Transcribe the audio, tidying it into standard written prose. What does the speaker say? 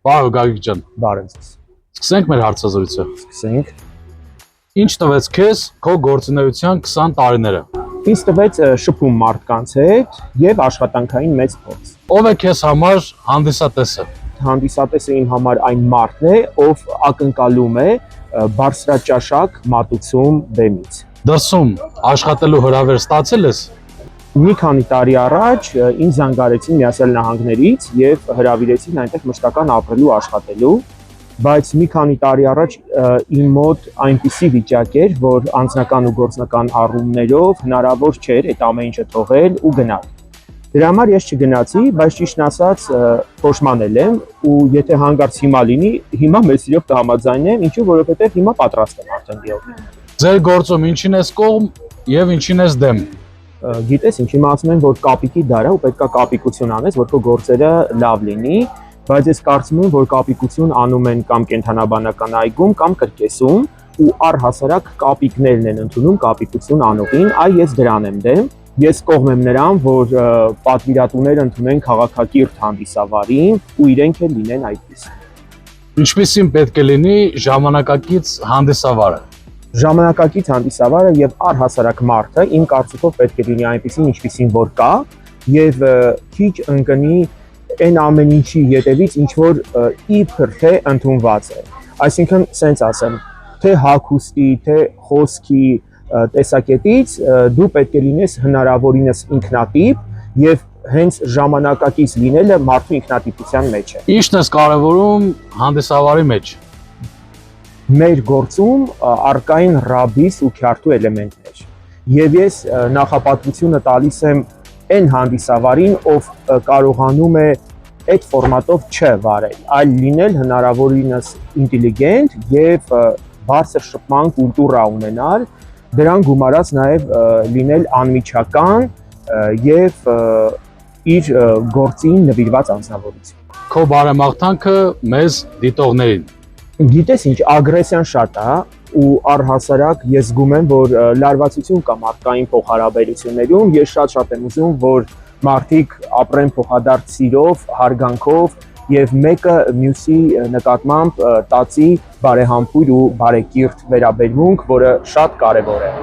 Բարև Գագիկ ջան, Բարև ձեզ։ սկսենք մեր հարցազրույցը։ Սկսենք։ Ինչ տվեց քեզ քո գործունեության 20 տարիները։ Ինձ տվեց շփում մարդկանց հետ եւ աշխատանքային մեծ փորձ։ Ով է քեզ համար հանդիսատեսը։ Հանդիսատեսը իմ համար այն մարդն է, ով ակնկալում է բարձրաճաշակ մատուցում բեմից։ Դրսում աշխատելու հրավեր ստացել ես։ Մի քանի տարի առաջ ինձ զանգարեցին Միացյալ Նահանգներից եւ հրավիրեցին այնտեղ մշտական ապրելու աշխատելու, բայց մի քանի տարի առաջ իմ մոտ այնպիսի վիճակ էր, որ անձնական ու գործնական առումներով հնարավոր չէր այդ ամեն ինչը թողել ու գնալ։ Դրա համար ես չգնացի, բայց ճիշտն ասած փոշմանել եմ ու եթե հանգարց հիմա լինի, հիմա մեծ սիրով կհամաձայնեմ, ինչու որովհետեւ հիմա պատրաստ եմ արդեն դիալոգի։ Ձեր գործում ինչին ես կողմ եւ ինչին ես դեմ։ Գիտես ինչ, հիմա ասում են, որ կապիկի դարա ու պետքա կապիկություն անես, որ քո գործերը լավ լինի, բայց ես կարծում եմ, որ կապիկություն անում են կամ կենթանաբանական այգում կամ կրկեսում ու առհասարակ կապիկներն են ընդունում կապիկություն անողին, այ ես դրան եմ դեմ։ Ես կողմ եմ նրան, որ պատվիրատուները ընդունեն քաղաքակիրթ հանդիսավարին ու իրենք էլ լինեն այդպես։ Ինչպիսին պետք է լինի ժամանակակից հանդիսավարը։ Ժամանակակից հանդիսավարը եւ առհասարակ մարդը իմ կարծիքով պետք է լինի այնպեսին, ինչպիսին որ կա եւ քիչ ընկնի այն ամեն ինչի յետևից, ինչ որ իբր թե ընդունված է։ Այսինքն, սենց ասեմ, թե հագուստի, թե խոսքի տեսակետից դու պետք է լինես հնարավորինս ինքնատիպ եւ հենց ժամանակակից լինելը մարդու ինքնատիպության մեջ է։ Ինչն է կարևորում հանդիսավարի մեջ։ Մեր գործում արկային ռաբիս ու քյարթու էլեմենտներ եւ ես նախապատվությունը տալիս եմ այն հանդիսավարին, ով կարողանում է այդ ֆորմատով չվարել, այլ լինել հնարավորինս ինտելիգենտ եւ բարձր շփման կուլտուրա ունենալ, դրան գումարած նաեւ լինել անմիջական եւ իր գործին նվիրված անձնավորություն։ Քո բարեմաղթանքը մեզ դիտողներին։ Գիտես ինչ, ագրեսիան շատ է ու առհասարակ ես զգում եմ, որ լարվածություն կա մարդկային փոխհարաբերություններում, ես շատ եմ ուզում, որ մարդիկ ապրեն փոխադարձ սիրով, հարգանքով եւ մեկը մյուսի նկատմամբ տածի բարեհամբույր ու բարեկիրթ վերաբերմունք, որը շատ կարեւոր է։